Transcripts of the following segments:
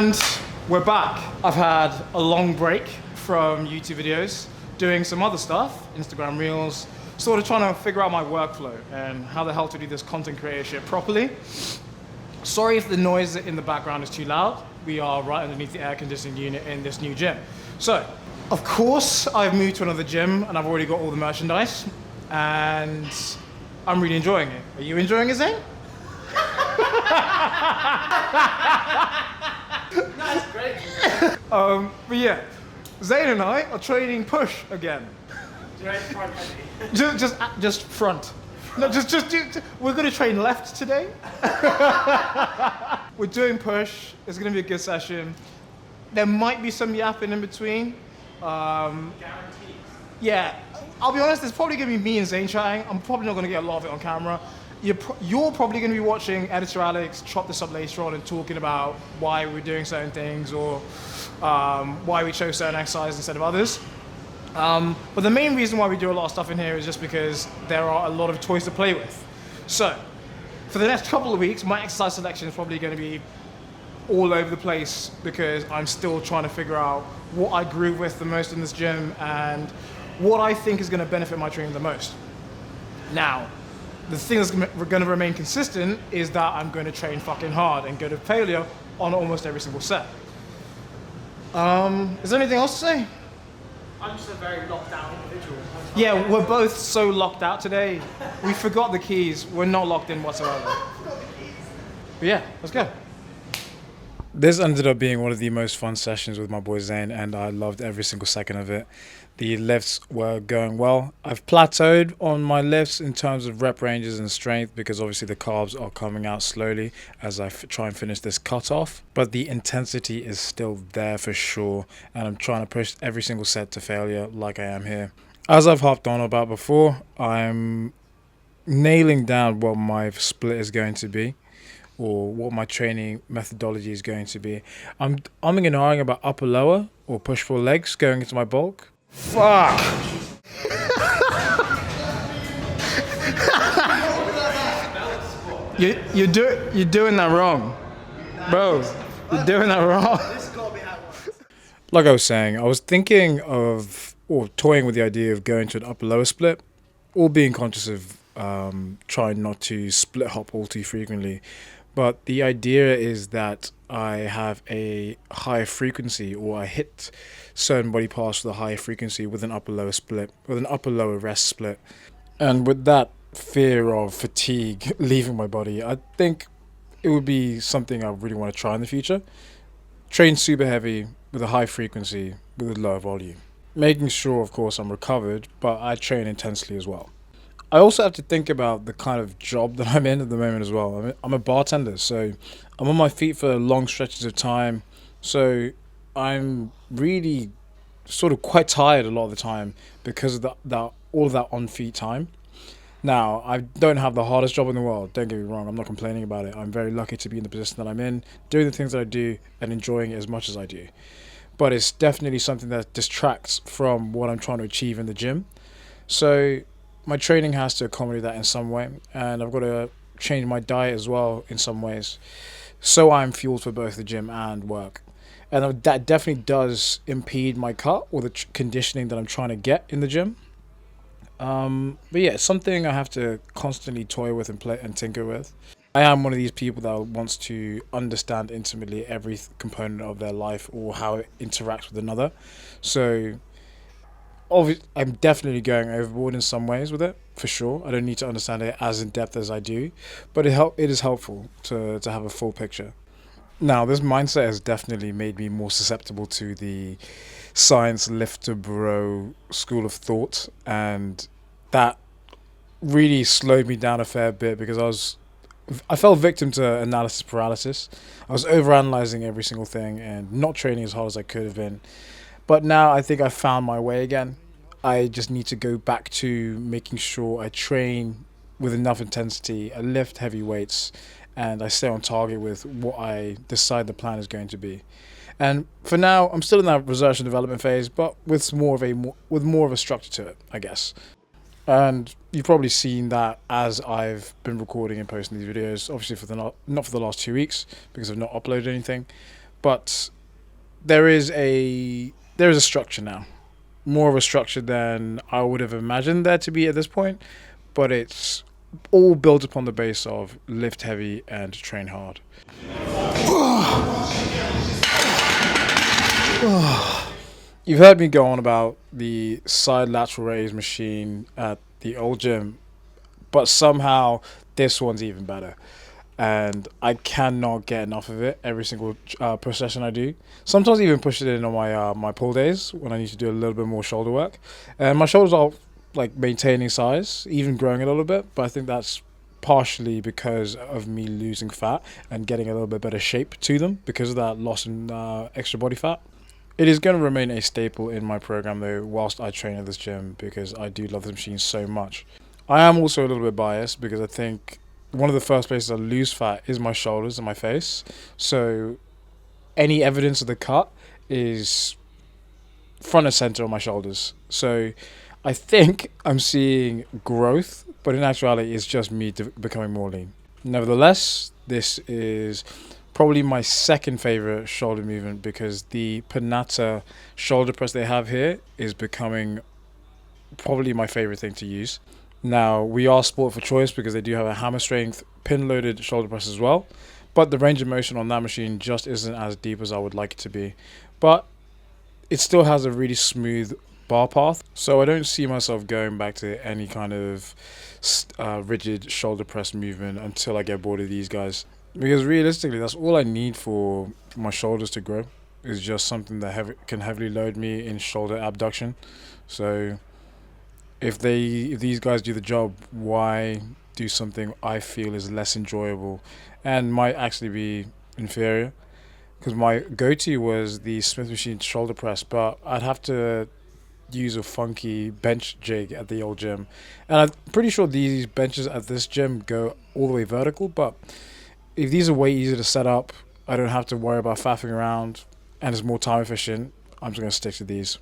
And we're back. I've had a long break from YouTube videos, doing some other stuff, Instagram Reels, sort of trying to figure out my workflow and how the hell to do this content creation properly. Sorry if the noise in the background is too loud. We are right underneath the air conditioning unit in this new gym. So, of course, I've moved to another gym and I've already got all the merchandise and I'm really enjoying it. Are you enjoying it, Zane? That's great. But yeah, Zane and I are training push again. Front heavy. Just front. No, just we're gonna train left today. We're doing push. It's gonna be a good session. There might be some yapping in between. Guaranteed. Yeah, I'll be honest. There's probably gonna be me and Zane chatting. I'm probably not gonna get a lot of it on camera. You're probably going to be watching Editor Alex chop this up later on and talking about why we're doing certain things or why we chose certain exercises instead of others. But the main reason why we do a lot of stuff in here is just because there are a lot of toys to play with. So, for the next couple of weeks, my exercise selection is probably going to be all over the place because I'm still trying to figure out what I groove with the most in this gym and what I think is going to benefit my training the most. Now, the thing that's going to remain consistent is that I'm going to train fucking hard and go to failure on almost every single set. Is there anything else to say? I'm just a very locked out individual. Yeah, we're both so locked out today. We forgot the keys. We're not locked in whatsoever. But yeah, let's go. This ended up being one of the most fun sessions with my boy Zane, and I loved every single second of it. The lifts were going well. I've plateaued on my lifts in terms of rep ranges and strength because obviously the carbs are coming out slowly as I try and finish this cutoff. But the intensity is still there for sure, and I'm trying to push every single set to failure like I am here. As I've hopped on about before, I'm nailing down what my split is going to be, or what my training methodology is going to be. I'm umming and ahhing about upper lower or push pull legs going into my bulk. Fuck! you're doing that wrong. Bro, you're doing that wrong. Like I was saying, I was thinking of, or toying with the idea of going to an upper lower split, or being conscious of trying not to split hop all too frequently. But the idea is that I have a high frequency, or I hit certain body parts with a high frequency with an upper lower split, with an upper lower rest split. And with that fear of fatigue leaving my body, I think it would be something I really want to try in the future. Train super heavy with a high frequency with a lower volume. Making sure, of course, I'm recovered, but I train intensely as well. I also have to think about the kind of job that I'm in at the moment as well. I'm a bartender, so I'm on my feet for long stretches of time. So I'm really sort of quite tired a lot of the time because of all of that on-feet time. Now, I don't have the hardest job in the world, don't get me wrong, I'm not complaining about it. I'm very lucky to be in the position that I'm in, doing the things that I do and enjoying it as much as I do. But it's definitely something that distracts from what I'm trying to achieve in the gym. So my training has to accommodate that in some way, and I've got to change my diet as well in some ways, so I'm fueled for both the gym and work. And that definitely does impede my cut or the conditioning that I'm trying to get in the gym. But yeah, it's something I have to constantly toy with and play and tinker with. I am one of these people that wants to understand intimately every component of their life or how it interacts with another. So I'm definitely going overboard in some ways with it, for sure. I don't need to understand it as in depth as I do, but it is helpful to have a full picture. Now, this mindset has definitely made me more susceptible to the science lifter bro school of thought, and that really slowed me down a fair bit because I fell victim to analysis paralysis. I was overanalyzing every single thing and not training as hard as I could have been. But now I think I've found my way again. I just need to go back to making sure I train with enough intensity, I lift heavy weights, and I stay on target with what I decide the plan is going to be. And for now, I'm still in that research and development phase, but with more of a structure to it, I guess. And you've probably seen that as I've been recording and posting these videos, obviously not for the last 2 weeks because I've not uploaded anything. but there is a structure now, more of a structure than I would have imagined there to be at this point. But it's all built upon the base of lift heavy and train hard. You've heard me go on about the side lateral raise machine at the old gym, but somehow this one's even better. And I cannot get enough of it every single push session I do. Sometimes I even push it in on my pull days when I need to do a little bit more shoulder work. And my shoulders are like maintaining size, even growing a little bit, but I think that's partially because of me losing fat and getting a little bit better shape to them because of that loss in extra body fat. It is going to remain a staple in my program though, whilst I train at this gym, because I do love this machine so much. I am also a little bit biased because I think one of the first places I lose fat is my shoulders and my face. So any evidence of the cut is front and center on my shoulders. So I think I'm seeing growth, but in actuality, it's just me becoming more lean. Nevertheless, this is probably my second favorite shoulder movement because the Panata shoulder press they have here is becoming probably my favorite thing to use. Now, we are sport for choice because they do have a hammer strength pin loaded shoulder press as well, but the range of motion on that machine just isn't as deep as I would like it to be. But it still has a really smooth bar path, so I don't see myself going back to any kind of rigid shoulder press movement until I get bored of these guys. Because realistically, that's all I need for my shoulders to grow, is just something that can heavily load me in shoulder abduction. So if these guys do the job, why do something I feel is less enjoyable and might actually be inferior? Because my go-to was the Smith machine shoulder press, but I'd have to use a funky bench jig at the old gym, and I'm pretty sure these benches at this gym go all the way vertical. But if these are way easier to set up, I don't have to worry about faffing around, and it's more time efficient, I'm just going to stick to these.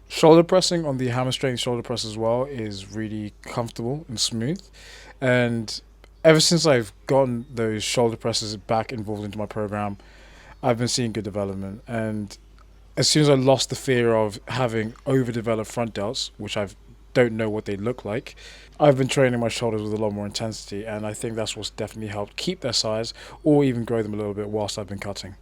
Shoulder pressing on the hammer strength shoulder press as well is really comfortable and smooth. And ever since I've gotten those shoulder presses back involved into my program, I've been seeing good development. And as soon as I lost the fear of having overdeveloped front delts, which I don't know what they look like, I've been training my shoulders with a lot more intensity. And I think that's what's definitely helped keep their size or even grow them a little bit whilst I've been cutting.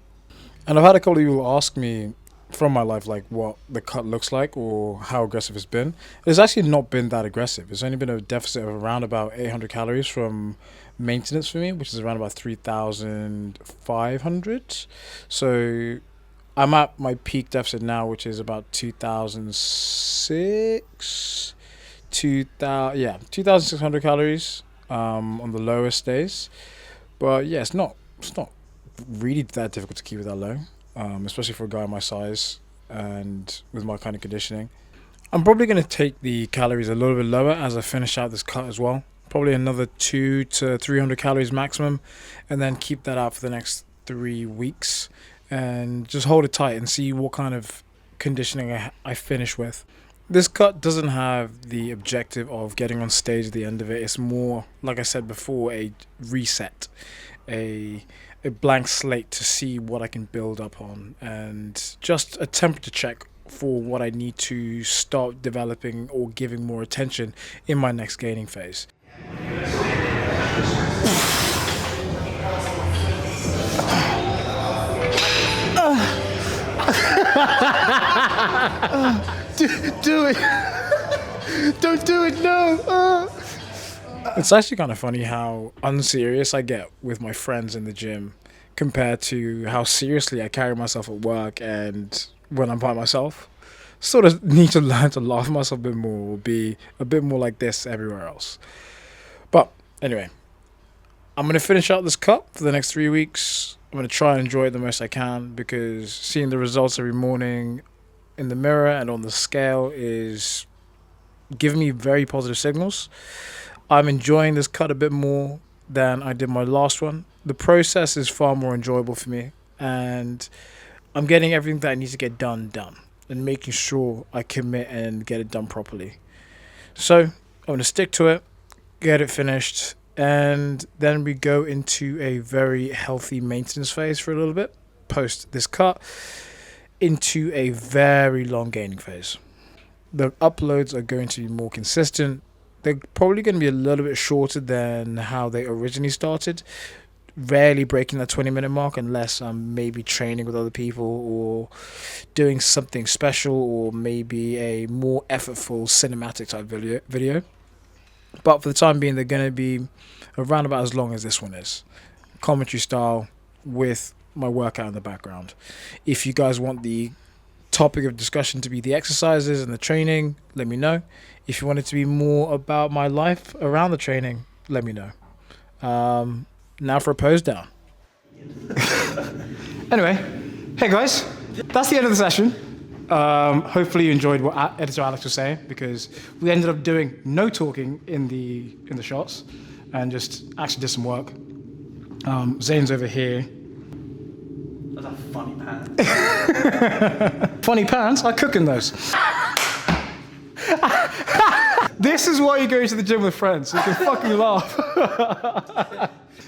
And I've had a couple of people ask me from my life like what the cut looks like or how aggressive it's been. It's actually not been that aggressive. It's only been a deficit of around about 800 calories from maintenance for me, which is around about 3,500. So I'm at my peak deficit now, which is about 2,600 calories on the lowest days. But yeah, it's not really that difficult to keep it that low. Especially for a guy my size and with my kind of conditioning. I'm probably going to take the calories a little bit lower as I finish out this cut as well. Probably another 2 to 300 calories maximum, and then keep that out for the next 3 weeks and just hold it tight and see what kind of conditioning I finish with. This cut doesn't have the objective of getting on stage at the end of it. It's more, like I said before, a reset, a blank slate to see what I can build up on, and just a temperature check for what I need to start developing or giving more attention in my next gaining phase. Do it! Don't do it, no! It's actually kind of funny how unserious I get with my friends in the gym compared to how seriously I carry myself at work and when I'm by myself. Sort of need to learn to laugh at myself a bit more, or be a bit more like this everywhere else. But anyway, I'm going to finish out this cut for the next 3 weeks. I'm going to try and enjoy it the most I can, because seeing the results every morning in the mirror and on the scale is giving me very positive signals. I'm enjoying this cut a bit more than I did my last one. The process is far more enjoyable for me, and I'm getting everything that I need to get done, and making sure I commit and get it done properly. So I'm going to stick to it, get it finished, and then we go into a very healthy maintenance phase for a little bit post this cut into a very long gaining phase. The uploads are going to be more consistent. They're probably going to be a little bit shorter than how they originally started. Rarely breaking that 20-minute mark unless I'm maybe training with other people or doing something special, or maybe a more effortful cinematic type video. But for the time being, they're going to be around about as long as this one is. Commentary style with my workout in the background. If you guys want the topic of discussion to be the exercises and the training, let me know. If you want it to be more about my life around the training, let me know. Now for a pose down. Anyway, hey guys, that's the end of the session. Hopefully you enjoyed what editor Alex was saying, because we ended up doing no talking in the shots and just actually did some work. Zane's over here. That's a funny pants. Funny pants? I cook in those. This is why you go to the gym with friends, so you can fucking laugh.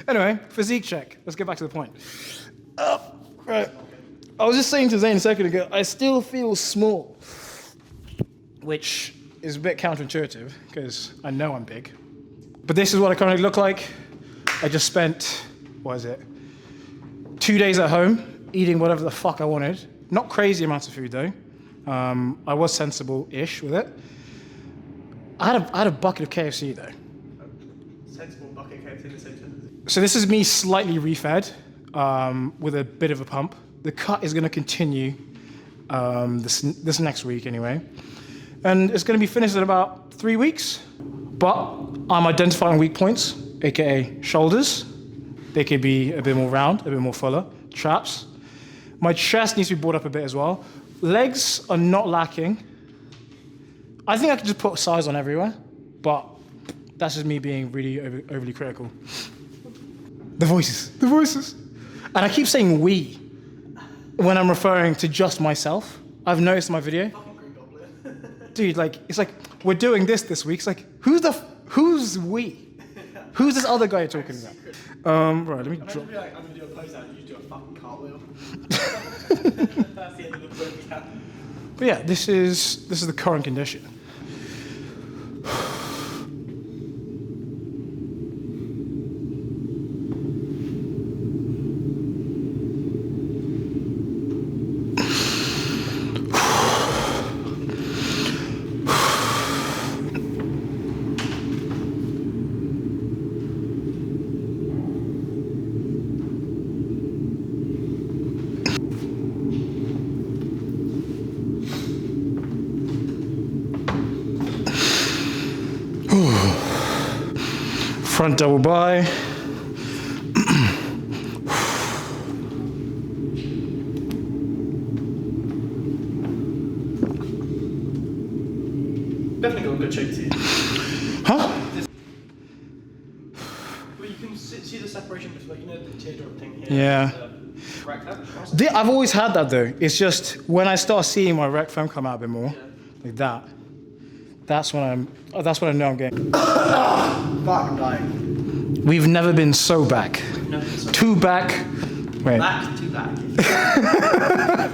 Anyway, physique check. Let's get back to the point. Right. I was just saying to Zane a second ago, I still feel small, which is a bit counterintuitive because I know I'm big. But this is what I currently look like. I just spent, 2 days at home eating whatever the fuck I wanted. Not crazy amounts of food though. I was sensible-ish with it. I had a bucket of KFC though. Sensible bucket KFC in the same sentence. So this is me slightly refed with a bit of a pump. The cut is going to continue this next week anyway. And it's going to be finished in about 3 weeks. But I'm identifying weak points, aka shoulders. They could be a bit more round, a bit more fuller. Traps. My chest needs to be brought up a bit as well. Legs are not lacking. I think I could just put size on everywhere, but that's just me being really overly critical. The voices. And I keep saying we when I'm referring to just myself. I've noticed in my video. Dude, like, it's like, we're doing this week. It's like, who's we? Who's this other guy you're talking about? Right, let me drop. I'm gonna do a pose down and you do a fucking cartwheel. That's the end of the boot. But yeah, this is the current condition. Front double by. Definitely got a good shape to you. Huh? Well, you can see the separation between, the teardrop thing here. Yeah. And the rectum. I've always had that though. It's just when I start seeing my rec foam come out a bit more, like that. That's when I know I'm getting. Fucking dying. We've never been so back. No, it's Too back. Wait. back to back.